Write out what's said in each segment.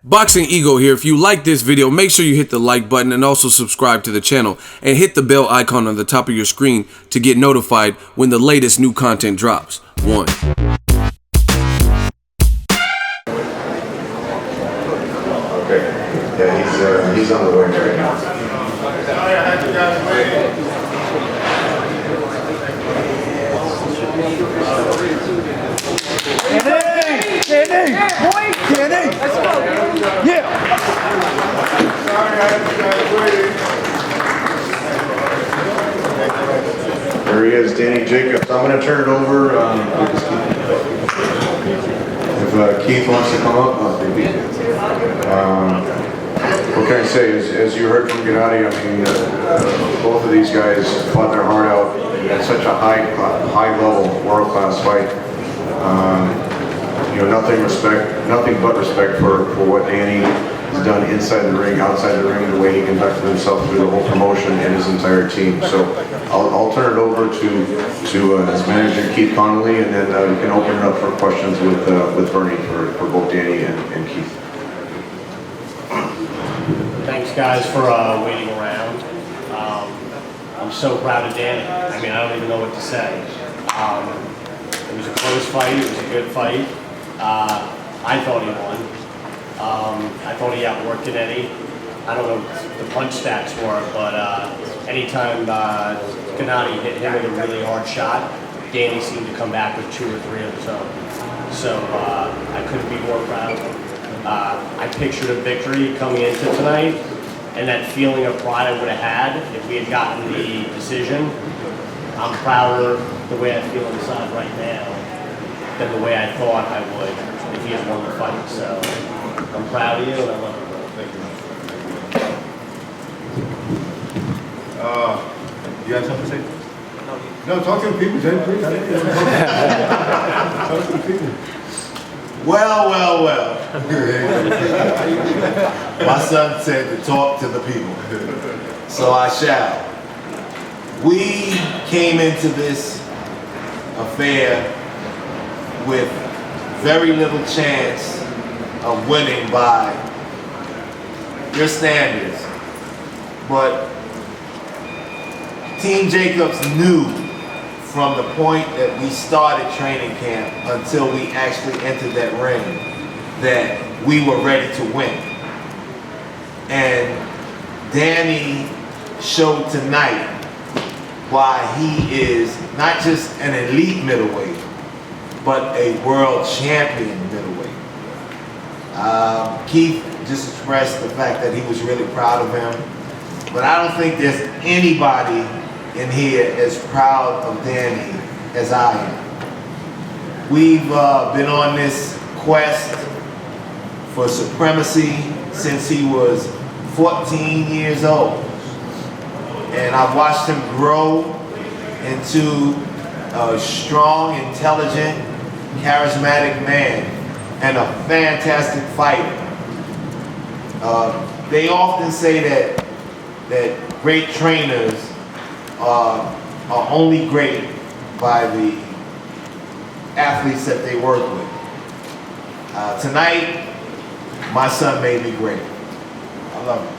Boxing Ego here. If you like this video, make sure you hit the like button and also subscribe to the channel and hit the bell icon on the top of your screen to get notified when the latest new content drops. 1. Okay. Yeah, he's on the way right now. Gennady! Let's go! Yeah! Sorry, I had you guys waiting. There he is, Danny Jacobs. I'm going to turn it over. If Keith wants to come up, what can I say? As you heard from Gennady, I mean, both of these guys fought their heart out at such a high level, world-class fight. You know, nothing but respect for what Danny has done inside the ring, outside the ring, the way he conducted himself through the whole promotion and his entire team. So I'll turn it over to his manager, Keith Connolly, and then we can open it up for questions with Bernie for both Danny and Keith. Thanks, guys, for waiting around. I'm so proud of Danny. I mean, I don't even know what to say. It was a close fight. It was a good fight. I thought he won. I thought he outworked Gennady. I don't know what the punch stats were, but anytime Gennady hit him with a really hard shot, Danny seemed to come back with 2 or 3 of his own. So I couldn't be more proud. I pictured a victory coming into tonight, and that feeling of pride I would have had if we had gotten the decision. I'm prouder the way I feel inside right now than the way I thought I would if he had won the fight. So I'm proud of you, and I love you, bro. Thank you. You got something to say? No, talk to the people, Jay, please. Talk to the people. Well. My son said to talk to the people. So I shall. We came into this affair with very little chance of winning by your standards. But Team Jacobs knew from the point that we started training camp until we actually entered that ring that we were ready to win. And Danny showed tonight why he is not just an elite middleweight, but a world champion middleweight. Keith just expressed the fact that he was really proud of him, but I don't think there's anybody in here as proud of Danny as I am. We've been on this quest for supremacy since he was 14 years old. And I've watched him grow into a strong, intelligent, charismatic man and a fantastic fighter. They often say that great trainers are only great by the athletes that they work with. Tonight, my son made me great. I love him.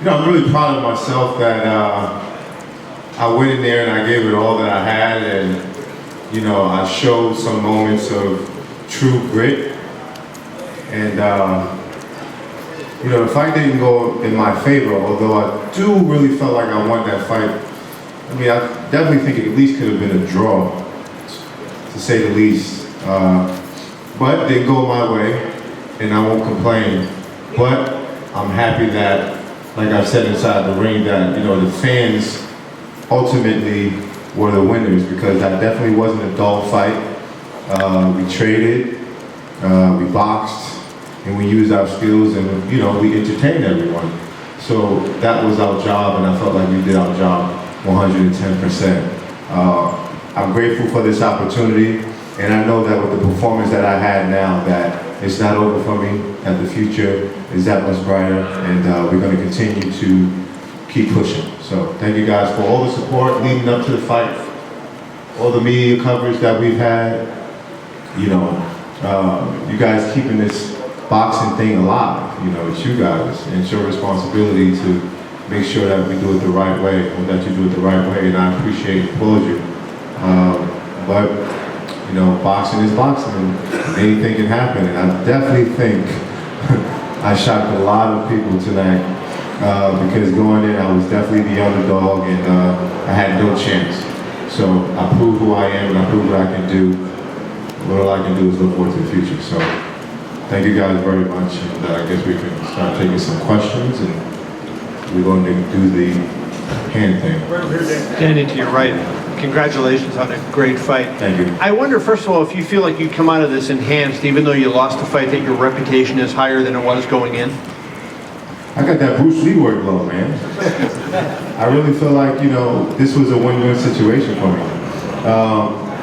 I'm really proud of myself that I went in there and I gave it all that I had, and I showed some moments of true grit. And the fight didn't go in my favor, although I do really felt like I won that fight. I mean, I definitely think it at least could have been a draw, to say the least. But it didn't go my way, and I won't complain. But I'm happy that, like I've said inside the ring, that the fans ultimately were the winners, because that definitely wasn't a dull fight. We traded, we boxed, and we used our skills, and we entertained everyone. So that was our job, and I felt like we did our job 110%. I'm grateful for this opportunity, and I know that with the performance that I had now, that it's not over for me, that the future is that much brighter, and we're going to continue to keep pushing. So thank you guys for all the support leading up to the fight, all the media coverage that we've had. You know, you guys keeping this boxing thing alive. You know, it's you guys, and it's your responsibility to make sure that we do it the right way, or that you do it the right way, and I appreciate and applaud you. But, you know, boxing is boxing, and anything can happen, and I definitely think I shocked a lot of people tonight, because going in, I was definitely the underdog, and I had no chance. So I proved who I am, and I proved what I can do. What all I can do is look forward to the future. So thank you guys very much, and I guess we can start taking some questions, and we're going to do the hand thing. Danny, to your right, congratulations on a great fight. Thank you. I wonder, first of all, if you feel like you come out of this enhanced, even though you lost the fight, that your reputation is higher than it was going in? I got that Bruce Lee word blow, man. I really feel like, you know, this was a win-win situation for me.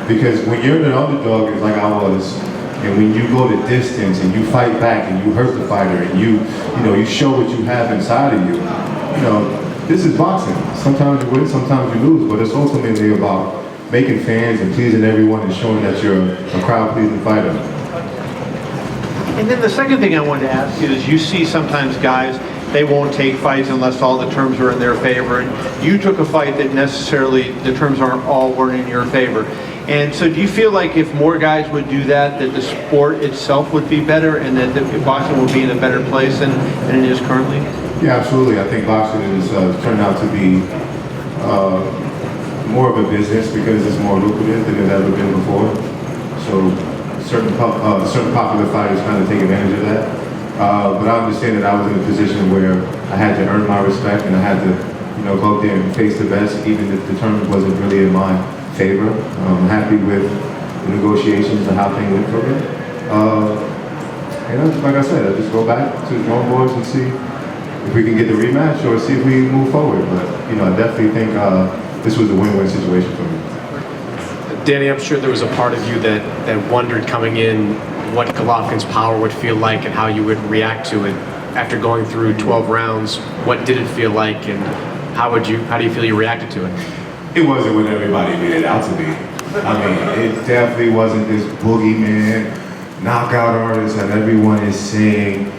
Because when you're an underdog, it's like I was, and when you go the distance and you fight back and you hurt the fighter and you know, you show what you have inside of you, you know, this is boxing. Sometimes you win, sometimes you lose, but it's ultimately about making fans and pleasing everyone and showing that you're a crowd-pleasing fighter. And then the second thing I wanted to ask you is, you see sometimes guys, they won't take fights unless all the terms are in their favor. And you took a fight that necessarily the terms weren't in your favor. And so do you feel like if more guys would do that, that the sport itself would be better, and that boxing would be in a better place than it is currently? Yeah, absolutely. I think boxing has turned out to be more of a business because it's more lucrative than it's ever been before. So certain popular fighters kind of take advantage of that. But I understand that I was in a position where I had to earn my respect, and I had to, you know, go out there and face the best, even if the tournament wasn't really in my favor. I'm happy with the negotiations and how things went for me. And like I said, I just go back to the drawing boards and see if we can get the rematch or see if we move forward. But, you know, I definitely think this was a win-win situation for me. Danny, I'm sure there was a part of you that wondered coming in what Golovkin's power would feel like and how you would react to it. After going through 12 rounds, what did it feel like, and how do you feel you reacted to it? It wasn't what everybody made it out to be. I mean, it definitely wasn't this boogeyman, knockout artist that everyone is saying.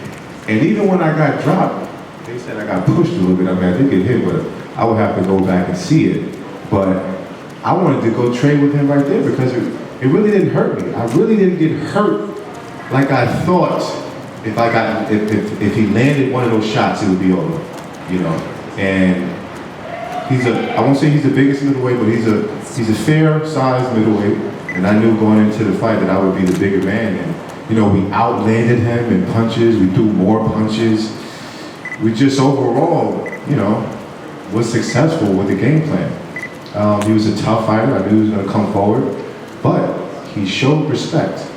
And even when I got dropped, they said I got pushed a little bit. I mean, I did get hit, but I would have to go back and see it. But I wanted to go trade with him right there because it really didn't hurt me. I really didn't get hurt like I thought. If he landed one of those shots, it would be over, you know. And I won't say he's the biggest middleweight, but he's a fair-sized middleweight. And I knew going into the fight that I would be the bigger man. And, you know, we outlanded him in punches. We threw more punches. We just overall, you know, was successful with the game plan. He was a tough fighter. I knew he was going to come forward. But he showed respect.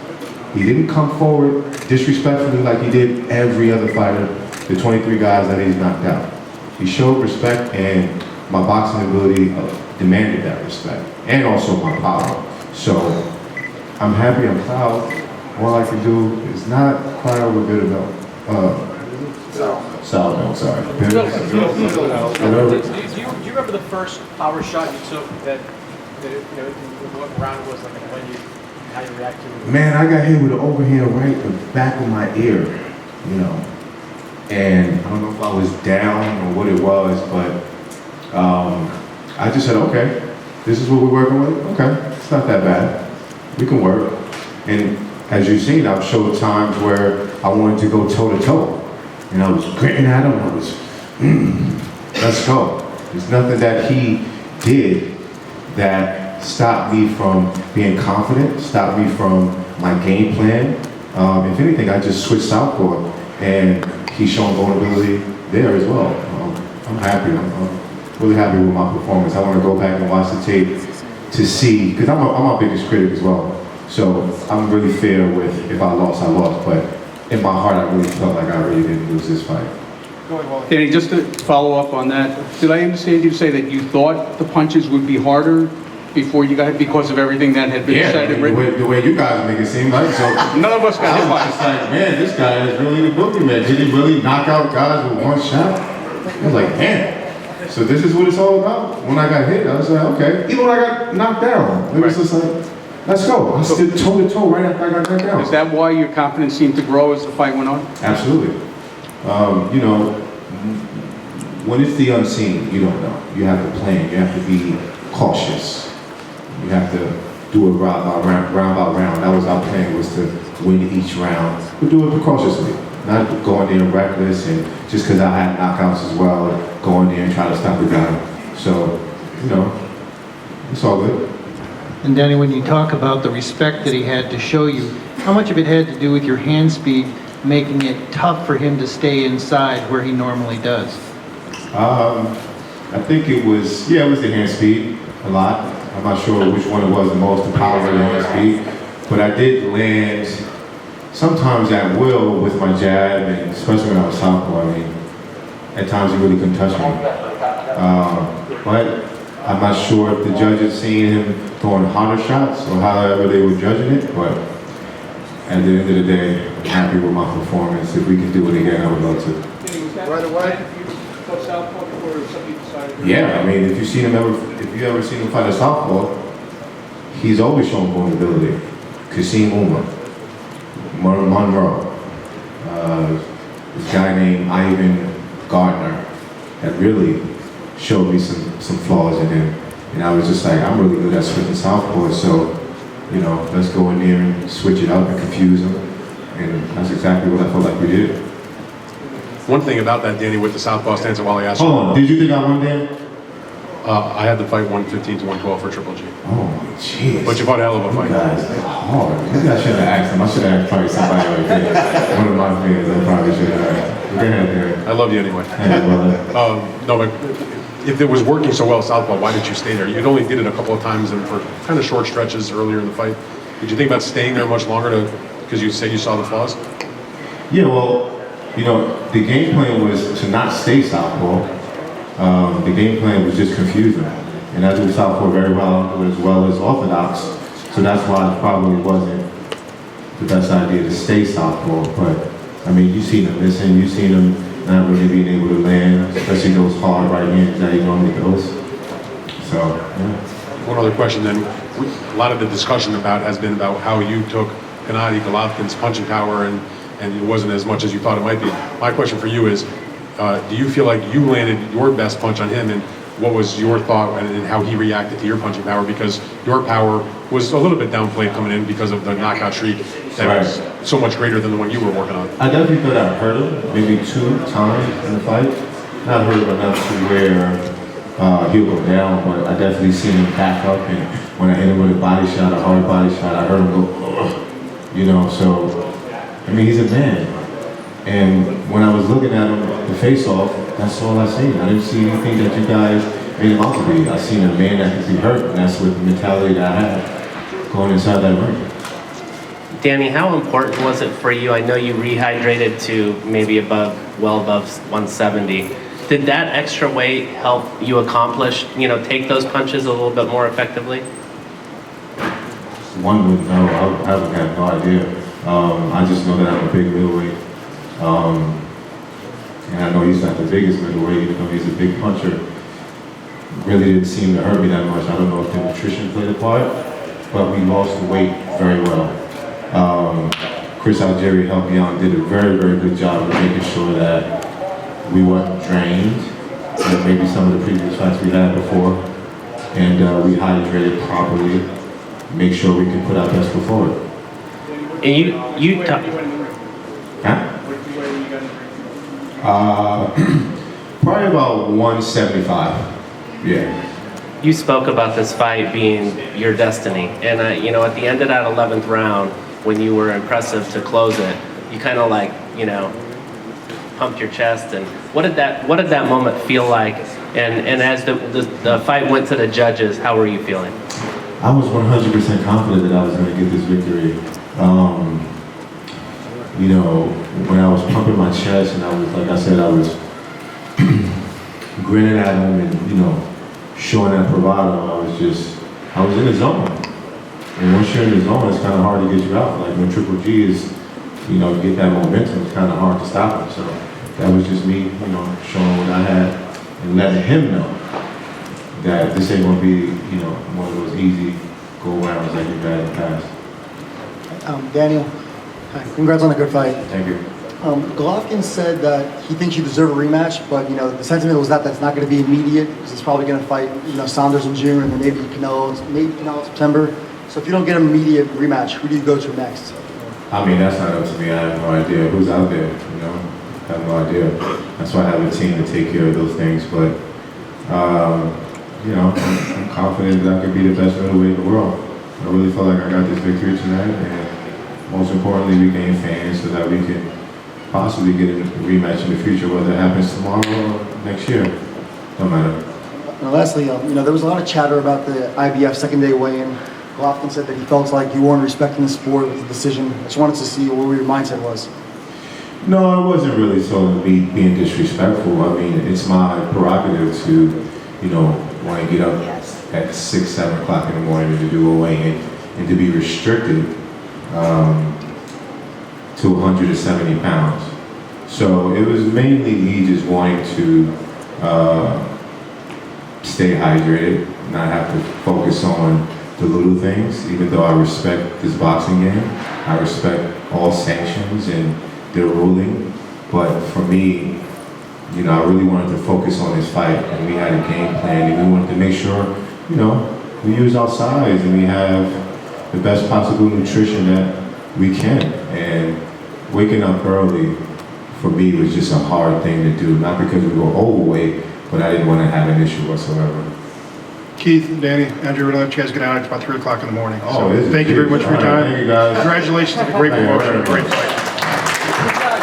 He didn't come forward disrespectfully like he did every other fighter, the 23 guys that he's knocked out. He showed respect, and my boxing ability demanded that respect, and also my power. So I'm happy, I'm proud. All I can do is not cry over bitter milk. Sour milk, sorry. Do you remember the first power shot you took that what round it was, like how you reacted to it? Man, I got hit with an overhand right in the back of my ear, you know. And I don't know if I was down or what it was, but I just said, okay, this is what we're working with. Okay, it's not that bad. We can work. And as you've seen, I've showed times where I wanted to go toe-to-toe. And I was gritting at him. I was, let's go. There's nothing that he did that stopped me from being confident, stopped me from my game plan. If anything, I just switched southpaw, and he's shown vulnerability there as well. I'm happy. I'm really happy with my performance. I want to go back and watch the tape to see, because I'm my biggest critic as well. So I'm really fair with if I lost, I lost. But in my heart, I really felt like I really didn't lose this fight. Danny, just to follow up on that, did I understand you say that you thought the punches would be harder before you got hit because of everything that had been said and written? The way you guys make it seem like, so None of us got hit by it's like, man, this guy is really the boogeyman. Did he really knock out guys with one shot? I was like, man. So this is what it's all about. When I got hit, I was like, okay. Even when I got knocked down, it was just like, let's go. I stood toe to toe right after I got knocked down. Is that why your confidence seemed to grow as the fight went on? Absolutely. You know, when it's the unseen, you don't know. You have to plan. You have to be cautious. You have to do it round by round. That was our plan, was to win each round, but do it precautiously. Not go in there reckless and just because I had knockouts as well, go in there and try to stop the guy. So, you know, it's all good. And Danny, when you talk about the respect that he had to show you, how much of it had to do with your hand speed, making it tough for him to stay inside where he normally does? I think it was the hand speed, a lot. I'm not sure which one it was the most, the power of the hand speed. But I did land sometimes at will with my jab, and especially when I was southpaw. I mean, at times he really couldn't touch me. But I'm not sure if the judges seen him throwing harder shots or however they were judging it. But at the end of the day, I'm happy with my performance. If we can do it again, I would love to. Right away. Yeah, I mean, if you ever seen him fight a southpaw, he's always shown vulnerability. Kasim Uma, Monroe, this guy named Ivan Gardner that really showed me some flaws in him. And I was just like, I'm really good at switching southpaws, so, you know, let's go in there and switch it up and confuse him. And that's exactly what I felt like we did. One thing about that, Danny, with the southpaw stance, while I asked you. Hold on, did you think I won, Dan? I had the fight 115 to 112 for Triple G. Oh, jeez. But you fought a hell of a fight. Guys, they're hard. Maybe I shouldn't have asked him. I should have asked probably somebody like that. One of my fans, I probably should have asked. Go ahead, Dan. I love you anyway. Hey, brother. No, but if it was working so well, southpaw, why did you stay there? You only did it a couple of times and for kind of short stretches earlier in the fight. Did you think about staying there much longer because you said you saw the flaws? Yeah, well, you know, the game plan was to not stay southpaw. The game plan was just confusing. And I do southpaw very well as orthodox. So that's why it probably wasn't the best idea to stay southpaw. But, I mean, you've seen him missing. You've seen him not really being able to land, especially those hard right hands that he normally throws. So, yeah. One other question then. A lot of the discussion has been about how you took Gennady Golovkin's punching power and it wasn't as much as you thought it might be. My question for you is, do you feel like you landed your best punch on him, and what was your thought and how he reacted to your punching power? Because your power was a little bit downplayed coming in because of the knockout streak that was so much greater than the one you were working on. I definitely thought I hurt him maybe 2 times in the fight. Not hurt him enough to where he'll go down, but I definitely seen him back up, and when I hit him with a body shot, a hard body shot, I heard him go, ugh. You know, so, I mean, he's a man. And when I was looking at him, the face-off, that's all I seen. I didn't see anything that you guys made him out to be. I seen a man that could be hurt, and that's what the mentality that I had going inside that ring. Danny, how important was it for you? I know you rehydrated to maybe well above 170. Did that extra weight help you accomplish, take those punches a little bit more effectively? One would know. I would have no idea. I just know that I'm a big middleweight. And I know he's not the biggest middleweight, even though he's a big puncher. Really didn't seem to hurt me that much. I don't know if the nutrition played a part, but we lost the weight very well. Chris Algieri helped me out and did a very, very good job of making sure that we weren't drained, like maybe some of the previous fights we had before, and we hydrated properly, make sure we can put our best foot forward. And you probably about 175. Yeah. You spoke about this fight being your destiny, and at the end of that 11th round, when you were impressive to close it, you kind of pumped your chest. And what did that moment feel like? And as the fight went to the judges, how were you feeling? I was 100% confident that I was going to get this victory. When I was pumping my chest and I was, like I said, I was grinning at him and, showing that bravado, I was in the zone. And once you're in the zone, it's kind of hard to get you out. Like when Triple G is, get that momentum, it's kind of hard to stop him. So that was just me, showing what I had and letting him know that this ain't gonna be, you know, one of those easy go-rounds like you've had in the past. Daniel, hi. Congrats on a good fight. Thank you. Golovkin said that he thinks you deserve a rematch, but the sentiment was that that's not going to be immediate because he's probably going to fight Saunders in June and then maybe Canelo in September. So if you don't get an immediate rematch, who do you go to next? I mean, that's not up to me. I have no idea who's out there. I have no idea. That's why I have a team to take care of those things. But I'm confident that I could be the best middleweight in the world. I really feel like I got this victory tonight, and most importantly, we gain fans so that we can possibly get a rematch in the future, whether it happens tomorrow or next year. Don't matter. And lastly, there was a lot of chatter about the IBF second day weigh-in. Golovkin said that he felt like you weren't respecting the sport with the decision. I just wanted to see what your mindset was. No, it wasn't really so me being disrespectful. I mean, it's my prerogative to, want to get up at 6, 7 o'clock in the morning to do a weigh-in and to be restricted to 170 pounds. So it was mainly me just wanting to stay hydrated, not have to focus on the little things, even though I respect this boxing game. I respect all sanctions and their ruling. But for me, I really wanted to focus on this fight, and we had a game plan, and we wanted to make sure, we use our size and we have the best possible nutrition that we can. And waking up early for me was just a hard thing to do, not because we were overweight, but I didn't want to have an issue whatsoever. Keith and Danny, Andrew, we're going to let you guys get out. It's about 3 o'clock in the morning. Oh, so thank you very much for your time. Thank you, guys. Congratulations on a great promotion, a great fight.